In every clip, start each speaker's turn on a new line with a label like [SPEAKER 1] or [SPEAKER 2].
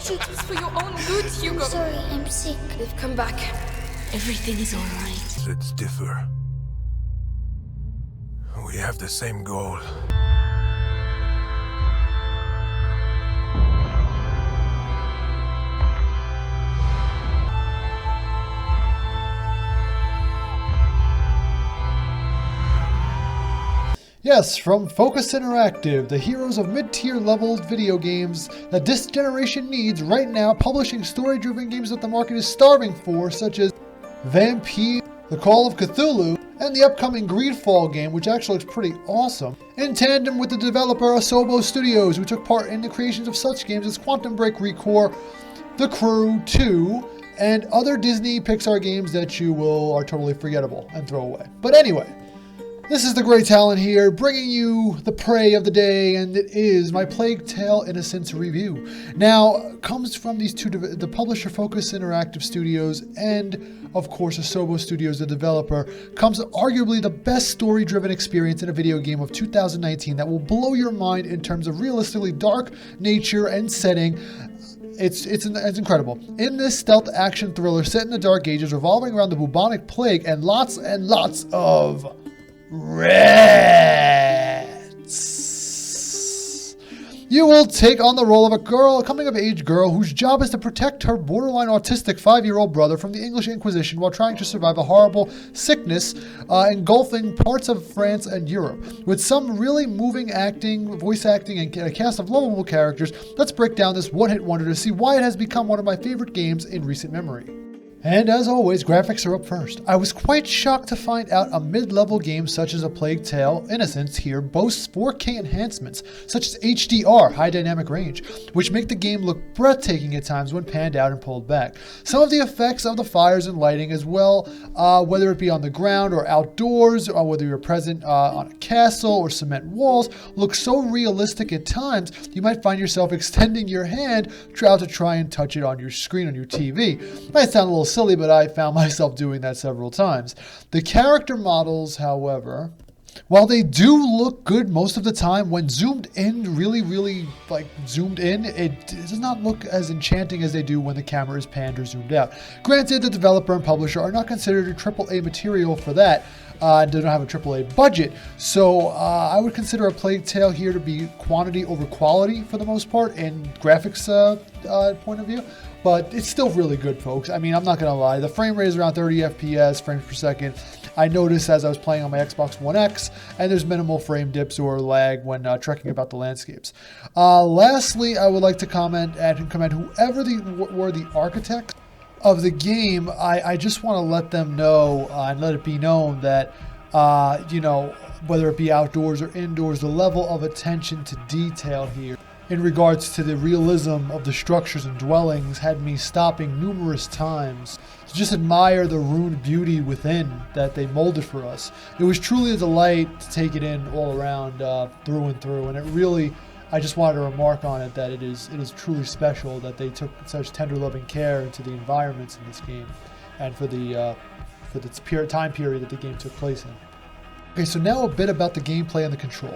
[SPEAKER 1] It was for your own good, Hugo.
[SPEAKER 2] Sorry, I'm sick.
[SPEAKER 1] They've come back. Everything is alright.
[SPEAKER 3] Let's differ. We have the same goal.
[SPEAKER 4] Yes, from Focus Interactive, the heroes of mid-tier level video games that this generation needs right now, publishing story-driven games that the market is starving for, such as Vampire, The Call of Cthulhu, and the upcoming Greedfall game, which actually looks pretty awesome, in tandem with the developer Asobo Studios, who took part in the creations of such games as Quantum Break Recore, The Crew 2, and other Disney Pixar games that are totally forgettable and throw away. But anyway, this is the Great Talon here, bringing you the prey of the day, and it is my Plague Tale Innocence review. Now, comes from these two, the publisher Focus Interactive Studios and, of course, Asobo Studios, the developer, comes arguably the best story-driven experience in a video game of 2019 that will blow your mind in terms of realistically dark nature and setting. It's incredible. In this stealth action thriller set in the Dark Ages, revolving around the bubonic plague and lots of rats. You will take on the role of a coming-of-age girl whose job is to protect her borderline autistic 5-year-old brother from the English Inquisition while trying to survive a horrible sickness engulfing parts of France and Europe. With some really moving voice acting, and a cast of lovable characters, let's break down this one-hit wonder to see why it has become one of my favorite games in recent memory. And as always, graphics are up first. I was quite shocked to find out a mid-level game such as A Plague Tale Innocence here boasts 4K enhancements, such as HDR, high dynamic range, which make the game look breathtaking at times when panned out and pulled back. Some of the effects of the fires and lighting as well, whether it be on the ground or outdoors, or whether you're present on a castle or cement walls, look so realistic at times you might find yourself extending your hand out to try and touch it on your screen on your TV. Might sound a little silly, but I found myself doing that several times. The character models, however, while they do look good most of the time, when zoomed in, really zoomed in, it does not look as enchanting as they do when the camera is panned or zoomed out. Granted, the developer and publisher are not considered a AAA material for that, and they don't have a AAA budget, so I would consider A Plague Tale here to be quantity over quality for the most part in graphics point of view. But it's still really good, folks. I mean, I'm not going to lie. The frame rate is around 30 FPS, frames per second. I noticed as I was playing on my Xbox One X, and there's minimal frame dips or lag when trekking about the landscapes. Lastly, I would like to commend whoever were the architects of the game. I just want to let them know and let it be known that, whether it be outdoors or indoors, the level of attention to detail here in regards to the realism of the structures and dwellings had me stopping numerous times to just admire the ruined beauty within that they molded for us. It was truly a delight to take it in all around, through and through, and it really, I just wanted to remark on it that it is truly special that they took such tender loving care into the environments in this game and for the time period that the game took place in. Okay, so now a bit about the gameplay and the control.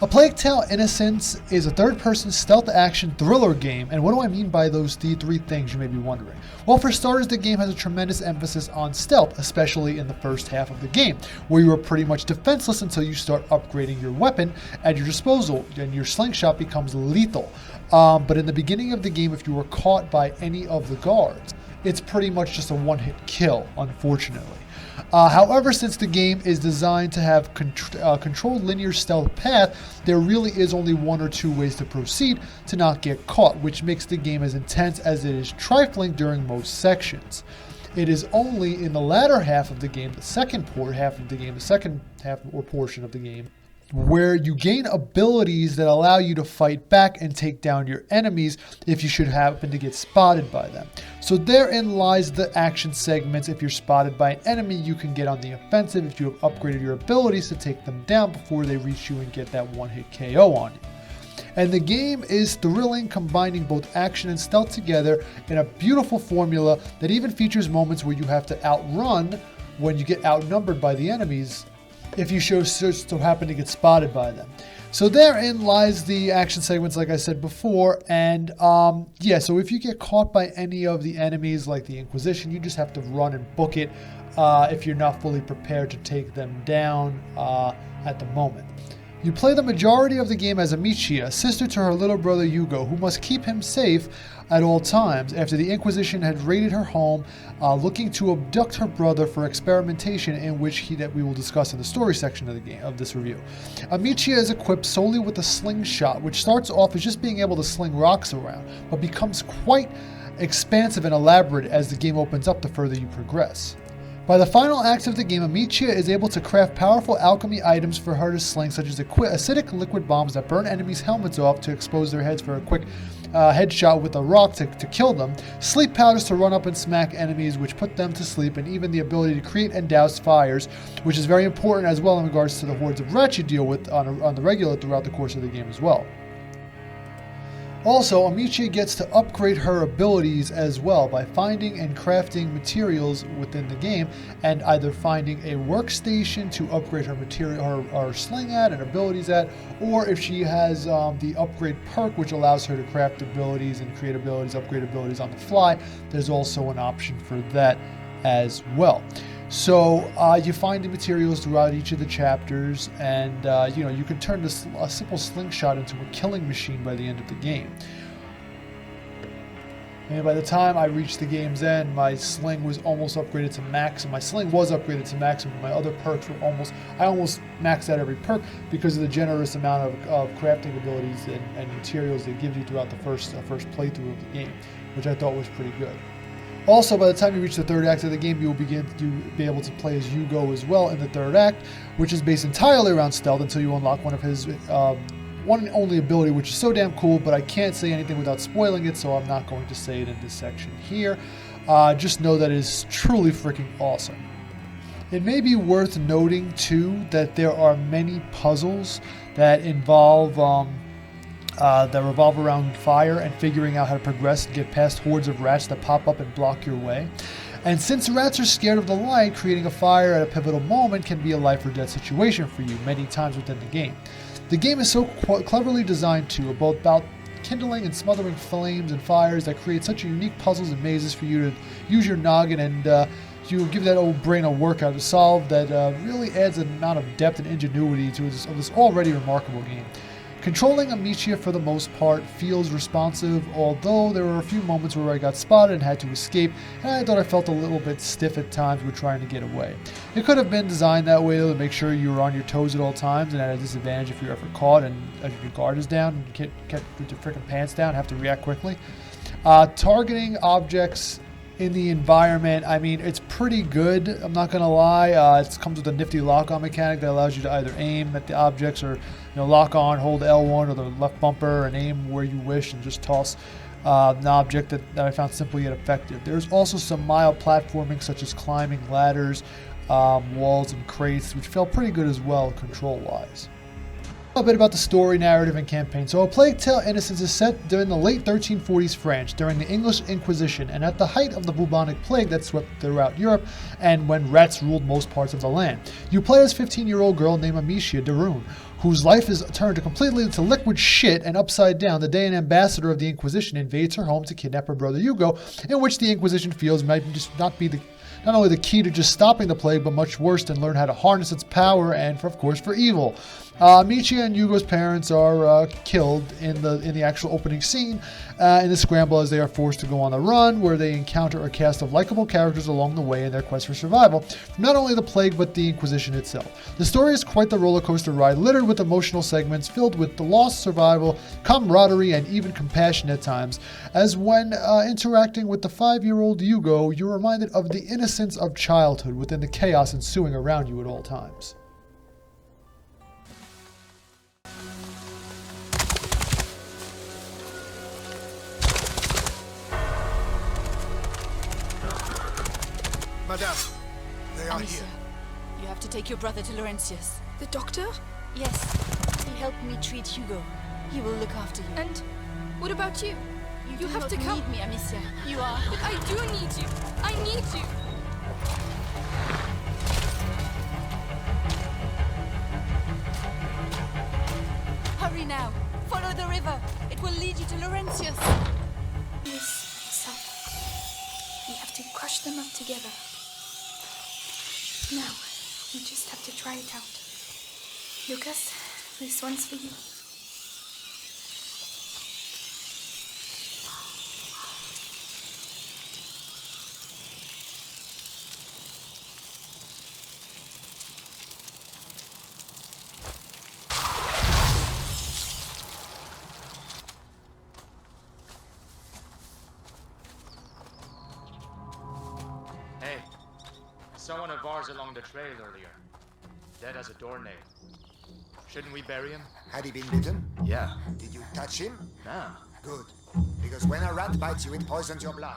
[SPEAKER 4] A Plague Tale Innocence is a third-person stealth action thriller game, and what do I mean by those three things, you may be wondering? Well, for starters, the game has a tremendous emphasis on stealth, especially in the first half of the game, where you are pretty much defenseless until you start upgrading your weapon at your disposal, and your slingshot becomes lethal. But in the beginning of the game, if you were caught by any of the guards, it's pretty much just a one-hit kill, unfortunately. However, since the game is designed to have controlled linear stealth path, there really is only one or two ways to proceed to not get caught, which makes the game as intense as it is trifling during most sections. It is only in the latter half of the game, the second half or portion of the game, where you gain abilities that allow you to fight back and take down your enemies if you should happen to get spotted by them. So therein lies the action segments. If you're spotted by an enemy, you can get on the offensive if you have upgraded your abilities to take them down before they reach you and get that one-hit KO on you. And the game is thrilling, combining both action and stealth together in a beautiful formula that even features moments where you have to outrun when you get outnumbered by the enemies if you so happen to get spotted by them. So therein lies the action segments, like I said before, and yeah, so if you get caught by any of the enemies like the Inquisition, you just have to run and book it if you're not fully prepared to take them down at the moment. You play the majority of the game as Amicia, sister to her little brother Hugo, who must keep him safe at all times after the Inquisition had raided her home, looking to abduct her brother for experimentation, in which that we will discuss in the story section of the game of this review. Amicia is equipped solely with a slingshot, which starts off as just being able to sling rocks around, but becomes quite expansive and elaborate as the game opens up the further you progress. By the final acts of the game, Amicia is able to craft powerful alchemy items for her to sling, such as acidic liquid bombs that burn enemies' helmets off to expose their heads for a quick headshot with a rock to kill them, sleep powders to run up and smack enemies, which put them to sleep, and even the ability to create and douse fires, which is very important as well in regards to the hordes of rats you deal with on the regular throughout the course of the game as well. Also, Amicia gets to upgrade her abilities as well by finding and crafting materials within the game, and either finding a workstation to upgrade her material, her sling at and abilities at, or if she has the upgrade perk, which allows her to craft abilities and create abilities, upgrade abilities on the fly, there's also an option for that as well. So you find the materials throughout each of the chapters, and you know, you can turn a simple slingshot into a killing machine by the end of the game. And by the time I reached the game's end, my sling was almost upgraded to max, and my sling was upgraded to max, and my other perks were I almost maxed out every perk because of the generous amount of crafting abilities and materials they give you throughout the first playthrough of the game, which I thought was pretty good. Also, by the time you reach the third act of the game, you will be able to play as Hugo as well in the third act, which is based entirely around stealth until you unlock one of his one and only ability, which is so damn cool, but I can't say anything without spoiling it, so I'm not going to say it in this section here. Just know that it is truly freaking awesome. It may be worth noting, too, that there are many puzzles that involve that revolve around fire and figuring out how to progress and get past hordes of rats that pop up and block your way. And since rats are scared of the light, creating a fire at a pivotal moment can be a life or death situation for you many times within the game. The game is so cleverly designed too, about kindling and smothering flames and fires that create such unique puzzles and mazes for you to use your noggin and you give that old brain a workout to solve that really adds an amount of depth and ingenuity to this already remarkable game. Controlling Amicia for the most part feels responsive, although there were a few moments where I got spotted and had to escape, and I thought I felt a little bit stiff at times with trying to get away. It could have been designed that way though, to make sure you were on your toes at all times and at a disadvantage if you're ever caught and if your guard is down and you can't put your freaking pants down, have to react quickly. Targeting objects in the environment, I mean, it's pretty good, I'm not gonna lie. It comes with a nifty lock-on mechanic that allows you to either aim at the objects or, you know, lock on, hold L1 or the left bumper and aim where you wish and just toss an object that I found simple yet effective. There's also some mild platforming such as climbing ladders, walls and crates, which felt pretty good as well control-wise. A bit about the story, narrative, and campaign. So, A Plague Tale: Innocence is set during the late 1340s France, during the English Inquisition, and at the height of the bubonic plague that swept throughout Europe, and when rats ruled most parts of the land. You play as a 15-year-old girl named Amicia de Rune, whose life is turned completely to liquid shit and upside down the day an ambassador of the Inquisition invades her home to kidnap her brother Hugo, in which the Inquisition feels might just not only the key to just stopping the plague, but much worse, than learn how to harness its power and, of course, for evil. Amicia and Hugo's parents are killed in the actual opening scene in the scramble as they are forced to go on the run, where they encounter a cast of likable characters along the way in their quest for survival from not only the plague but the Inquisition itself. The story is quite the roller coaster ride, littered with emotional segments filled with the loss, survival, camaraderie, and even compassion at times, as when interacting with the 5-year-old Hugo, you're reminded of the innocence of childhood within the chaos ensuing around you at all times.
[SPEAKER 3] Madame, they are
[SPEAKER 2] Amicia,
[SPEAKER 3] here.
[SPEAKER 2] you have to take your brother to Laurentius.
[SPEAKER 1] The doctor?
[SPEAKER 2] Yes, he helped me treat Hugo. He will look after you.
[SPEAKER 1] And what about you? You
[SPEAKER 2] do
[SPEAKER 1] have
[SPEAKER 2] not
[SPEAKER 1] to come.
[SPEAKER 2] need me, Amicia. You are.
[SPEAKER 1] But I do need you. I need you.
[SPEAKER 2] Follow the river. It will lead you to Laurentius.
[SPEAKER 1] Yes, so we have to crush them up together. Now, we just have to try it out. Lucas, this one's for you.
[SPEAKER 5] Hey, saw one of ours along the trail earlier. Dead as a doornail. Shouldn't we bury him?
[SPEAKER 3] Had he been bitten?
[SPEAKER 5] Yeah.
[SPEAKER 3] Did you touch him?
[SPEAKER 5] Nah.
[SPEAKER 3] Good. Because when a rat bites you, it poisons your blood.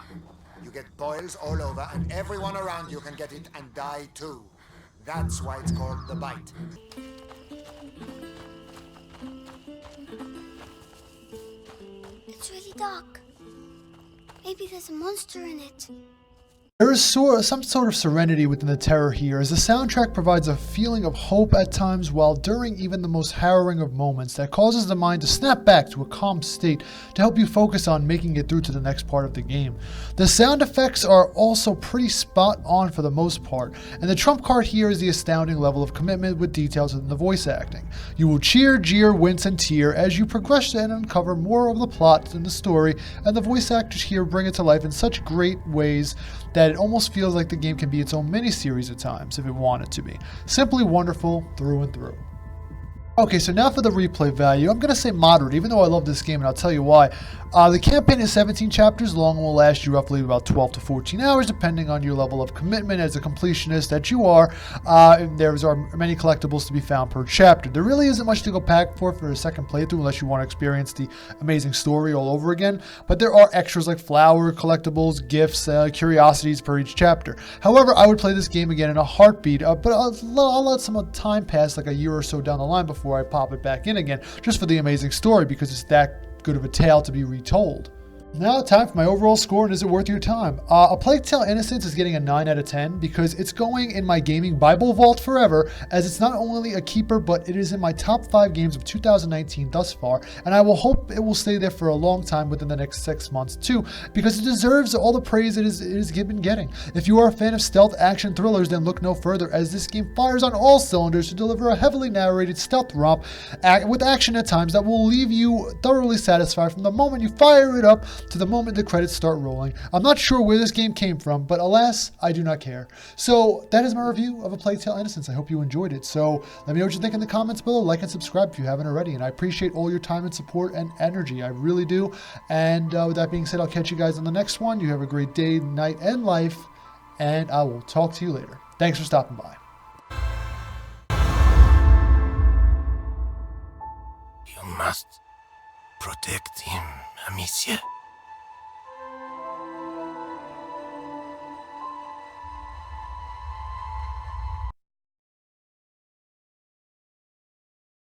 [SPEAKER 3] You get boils all over, and everyone around you can get it and die too. That's why it's called the bite.
[SPEAKER 6] It's really dark. Maybe there's a monster in it.
[SPEAKER 4] There is some sort of serenity within the terror here, as the soundtrack provides a feeling of hope at times, while during even the most harrowing of moments that causes the mind to snap back to a calm state to help you focus on making it through to the next part of the game. The sound effects are also pretty spot on for the most part, and the trump card here is the astounding level of commitment with details in the voice acting. You will cheer, jeer, wince, and tear as you progress and uncover more of the plot and the story, and the voice actors here bring it to life in such great ways that it almost feels like the game can be its own mini-series at times if it wanted to be. Simply wonderful through and through. Okay, so now for the replay value. I'm going to say moderate, even though I love this game, and I'll tell you why. The campaign is 17 chapters long and will last you roughly about 12 to 14 hours, depending on your level of commitment as a completionist that you are. There are many collectibles to be found per chapter. There really isn't much to go pack for a second playthrough unless you want to experience the amazing story all over again, but there are extras like flower, collectibles, gifts, curiosities per each chapter. However, I would play this game again in a heartbeat, but I'll let some time pass, like a year or so down the line, before I pop it back in again, just for the amazing story, because it's that good of a tale to be retold. Now time for my overall score, and is it worth your time? A Plague Tale Innocence is getting a 9 out of 10 because it's going in my gaming Bible vault forever, as it's not only a keeper, but it is in my top 5 games of 2019 thus far, and I will hope it will stay there for a long time within the next 6 months too, because it deserves all the praise it has been getting. If you are a fan of stealth action thrillers, then look no further, as this game fires on all cylinders to deliver a heavily narrated stealth romp with action at times that will leave you thoroughly satisfied from the moment you fire it up to the moment the credits start rolling. I'm not sure where this game came from, but alas, I do not care. So that is my review of A Plague Tale Innocence. I hope you enjoyed it. So let me know what you think in the comments below. Like and subscribe if you haven't already. And I appreciate all your time and support and energy. I really do. And with that being said, I'll catch you guys on the next one. You have a great day, night, and life. And I will talk to you later. Thanks for stopping by.
[SPEAKER 7] You must protect him, Amicia.